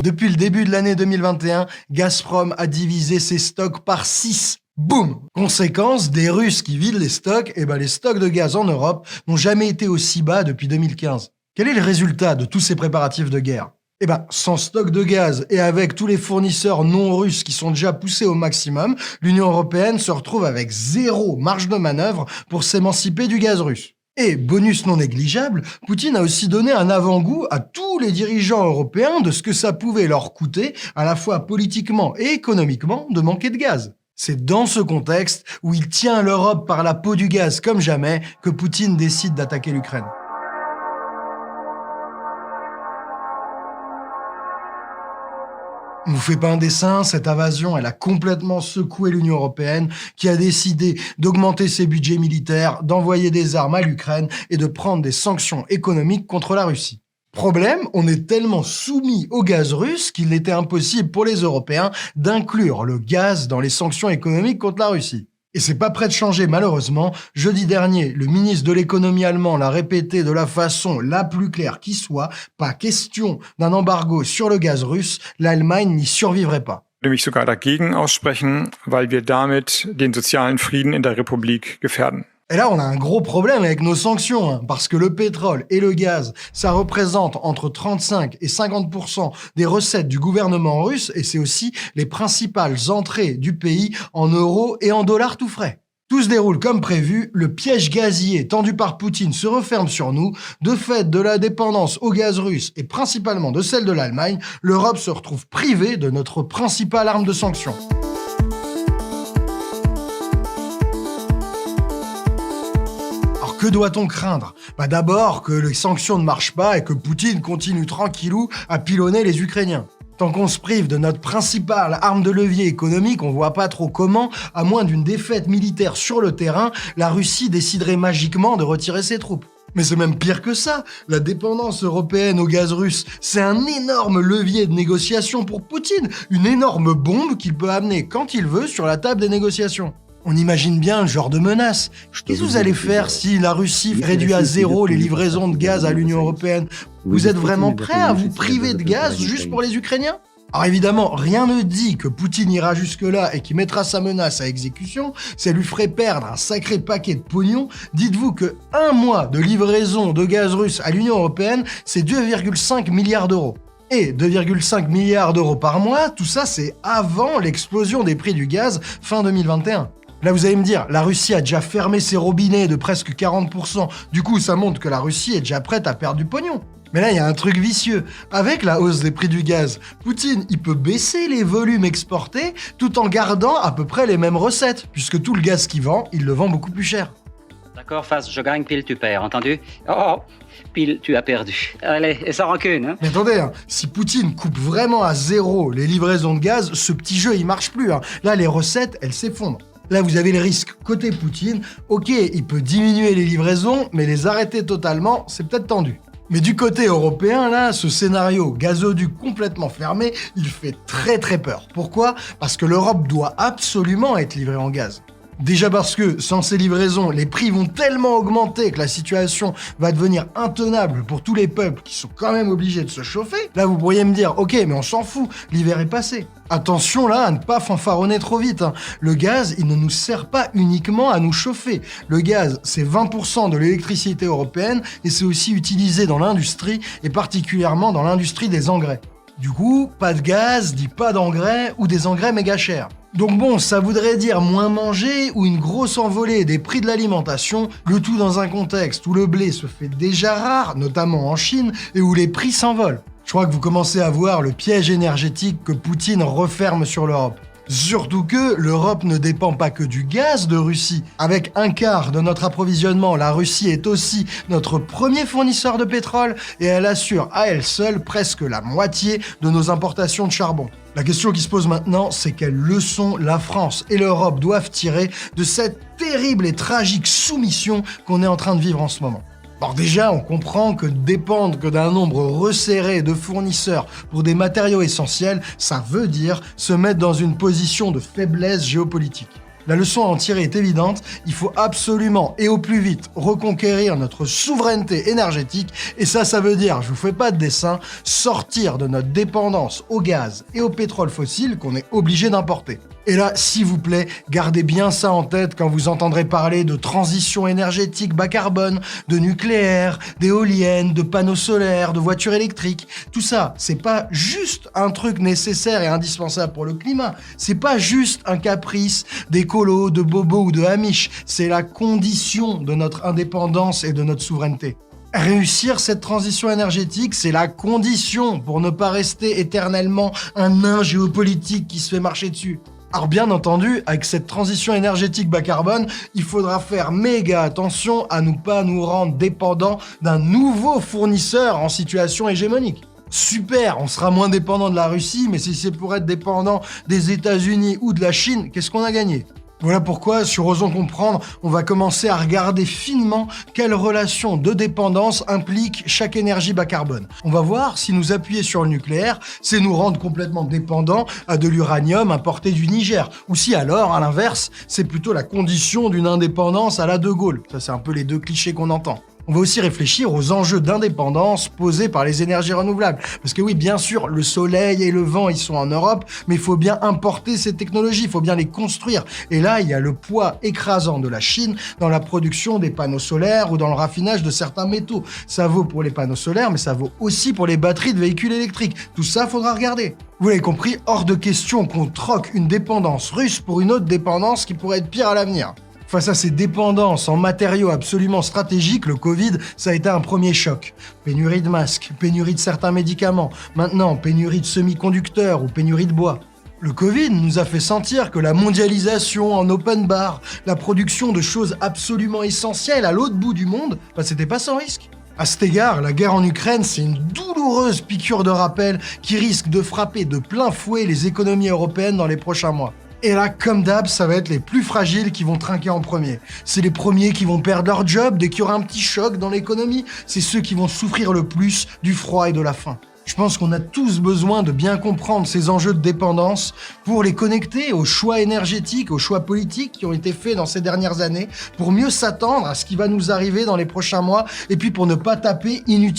Depuis le début de l'année 2021, Gazprom a divisé ses stocks par 6. Boum! Conséquence, des Russes qui vident les stocks, et les stocks de gaz en Europe n'ont jamais été aussi bas depuis 2015. Quel est le résultat de tous ces préparatifs de guerre? Sans stock de gaz et avec tous les fournisseurs non russes qui sont déjà poussés au maximum, l'Union européenne se retrouve avec 0 marge de manœuvre pour s'émanciper du gaz russe. Et, bonus non négligeable, Poutine a aussi donné un avant-goût à tous les dirigeants européens de ce que ça pouvait leur coûter, à la fois politiquement et économiquement, de manquer de gaz. C'est dans ce contexte où il tient l'Europe par la peau du gaz comme jamais que Poutine décide d'attaquer l'Ukraine. On vous fait pas un dessin, cette invasion, elle a complètement secoué l'Union européenne qui a décidé d'augmenter ses budgets militaires, d'envoyer des armes à l'Ukraine et de prendre des sanctions économiques contre la Russie. Problème, on est tellement soumis au gaz russe qu'il était impossible pour les Européens d'inclure le gaz dans les sanctions économiques contre la Russie. Et c'est pas prêt de changer malheureusement. Jeudi dernier, le ministre de l'économie allemand l'a répété de la façon la plus claire qui soit, pas question d'un embargo sur le gaz russe, l'Allemagne n'y survivrait pas. Ich würde mich sogar dagegen aussprechen, weil wir damit den sozialen Frieden in der Republik gefährden. Et là, on a un gros problème avec nos sanctions, parce que le pétrole et le gaz, ça représente entre 35 et 50% des recettes du gouvernement russe, et c'est aussi les principales entrées du pays en euros et en dollars tout frais. Tout se déroule comme prévu, le piège gazier tendu par Poutine se referme sur nous. De fait de la dépendance au gaz russe et principalement de celle de l'Allemagne, l'Europe se retrouve privée de notre principale arme de sanction. Que doit-on craindre? D'abord que les sanctions ne marchent pas et que Poutine continue tranquillou à pilonner les Ukrainiens. Tant qu'on se prive de notre principale arme de levier économique, on voit pas trop comment, à moins d'une défaite militaire sur le terrain, la Russie déciderait magiquement de retirer ses troupes. Mais c'est même pire que ça. La dépendance européenne au gaz russe, c'est un énorme levier de négociation pour Poutine, une énorme bombe qu'il peut amener quand il veut sur la table des négociations. On imagine bien le genre de menace. Qu'est-ce que vous allez faire si la Russie réduit à 0 les livraisons de gaz à l'Union européenne? Vous êtes vraiment prêt à vous priver de gaz juste pour les Ukrainiens? Alors évidemment, rien ne dit que Poutine ira jusque-là et qu'il mettra sa menace à exécution, ça lui ferait perdre un sacré paquet de pognon. Dites-vous que 1 mois de livraison de gaz russe à l'Union européenne, c'est 2,5 milliards d'euros. Et 2,5 milliards d'euros par mois, tout ça c'est avant l'explosion des prix du gaz fin 2021. Là, vous allez me dire, la Russie a déjà fermé ses robinets de presque 40%. Du coup, ça montre que la Russie est déjà prête à perdre du pognon. Mais là, il y a un truc vicieux. Avec la hausse des prix du gaz, Poutine, il peut baisser les volumes exportés tout en gardant à peu près les mêmes recettes, puisque tout le gaz qu'il vend, il le vend beaucoup plus cher. D'accord, face, je gagne, pile, tu perds, entendu? Oh, pile, tu as perdu. Allez, et sans rancune, hein? Mais attendez, si Poutine coupe vraiment à 0 les livraisons de gaz, ce petit jeu, il marche plus. Là, les recettes, elles s'effondrent. Là, vous avez le risque côté Poutine. Ok, il peut diminuer les livraisons, mais les arrêter totalement, c'est peut-être tendu. Mais du côté européen, là, ce scénario gazoduc complètement fermé, il fait très très peur. Pourquoi? Parce que l'Europe doit absolument être livrée en gaz. Déjà parce que, sans ces livraisons, les prix vont tellement augmenter que la situation va devenir intenable pour tous les peuples qui sont quand même obligés de se chauffer. Là, vous pourriez me dire, ok, mais on s'en fout, l'hiver est passé. Attention là, à ne pas fanfaronner trop vite. Le gaz, il ne nous sert pas uniquement à nous chauffer. Le gaz, c'est 20% de l'électricité européenne et c'est aussi utilisé dans l'industrie et particulièrement dans l'industrie des engrais. Du coup, pas de gaz dit pas d'engrais ou des engrais méga chers. Donc bon, ça voudrait dire moins manger ou une grosse envolée des prix de l'alimentation, le tout dans un contexte où le blé se fait déjà rare, notamment en Chine, et où les prix s'envolent. Je crois que vous commencez à voir le piège énergétique que Poutine referme sur l'Europe. Surtout que l'Europe ne dépend pas que du gaz de Russie. Avec 1/4 de notre approvisionnement, la Russie est aussi notre premier fournisseur de pétrole et elle assure à elle seule presque la moitié de nos importations de charbon. La question qui se pose maintenant, c'est quelle leçon la France et l'Europe doivent tirer de cette terrible et tragique soumission qu'on est en train de vivre en ce moment. Alors déjà, on comprend que dépendre que d'un nombre resserré de fournisseurs pour des matériaux essentiels, ça veut dire se mettre dans une position de faiblesse géopolitique. La leçon à en tirer est évidente, il faut absolument et au plus vite reconquérir notre souveraineté énergétique et ça veut dire, je vous fais pas de dessin, sortir de notre dépendance au gaz et au pétrole fossile qu'on est obligé d'importer. Et là, s'il vous plaît, gardez bien ça en tête quand vous entendrez parler de transition énergétique bas carbone, de nucléaire, d'éoliennes, de panneaux solaires, de voitures électriques. Tout ça, c'est pas juste un truc nécessaire et indispensable pour le climat. C'est pas juste un caprice d'écolos, de bobos ou de amish. C'est la condition de notre indépendance et de notre souveraineté. Réussir cette transition énergétique, c'est la condition pour ne pas rester éternellement un nain géopolitique qui se fait marcher dessus. Alors bien entendu, avec cette transition énergétique bas carbone, il faudra faire méga attention à ne pas nous rendre dépendants d'un nouveau fournisseur en situation hégémonique. Super, on sera moins dépendant de la Russie, mais si c'est pour être dépendant des États-Unis ou de la Chine, qu'est-ce qu'on a gagné ? Voilà pourquoi, sur Osons Comprendre, on va commencer à regarder finement quelle relation de dépendance implique chaque énergie bas carbone. On va voir si nous appuyer sur le nucléaire, c'est nous rendre complètement dépendants à de l'uranium importé du Niger. Ou si alors, à l'inverse, c'est plutôt la condition d'une indépendance à la De Gaulle. Ça, c'est un peu les deux clichés qu'on entend. On va aussi réfléchir aux enjeux d'indépendance posés par les énergies renouvelables. Parce que oui, bien sûr, le soleil et le vent, ils sont en Europe, mais il faut bien importer ces technologies, il faut bien les construire. Et là, il y a le poids écrasant de la Chine dans la production des panneaux solaires ou dans le raffinage de certains métaux. Ça vaut pour les panneaux solaires, mais ça vaut aussi pour les batteries de véhicules électriques. Tout ça, faudra regarder. Vous l'avez compris, hors de question qu'on troque une dépendance russe pour une autre dépendance qui pourrait être pire à l'avenir. Face à ces dépendances en matériaux absolument stratégiques, le Covid, ça a été un premier choc. Pénurie de masques, pénurie de certains médicaments, maintenant pénurie de semi-conducteurs ou pénurie de bois. Le Covid nous a fait sentir que la mondialisation en open bar, la production de choses absolument essentielles à l'autre bout du monde, c'était pas sans risque. À cet égard, la guerre en Ukraine, c'est une douloureuse piqûre de rappel qui risque de frapper de plein fouet les économies européennes dans les prochains mois. Et là, comme d'hab, ça va être les plus fragiles qui vont trinquer en premier. C'est les premiers qui vont perdre leur job dès qu'il y aura un petit choc dans l'économie. C'est ceux qui vont souffrir le plus du froid et de la faim. Je pense qu'on a tous besoin de bien comprendre ces enjeux de dépendance pour les connecter aux choix énergétiques, aux choix politiques qui ont été faits dans ces dernières années, pour mieux s'attendre à ce qui va nous arriver dans les prochains mois et puis pour ne pas taper inutilement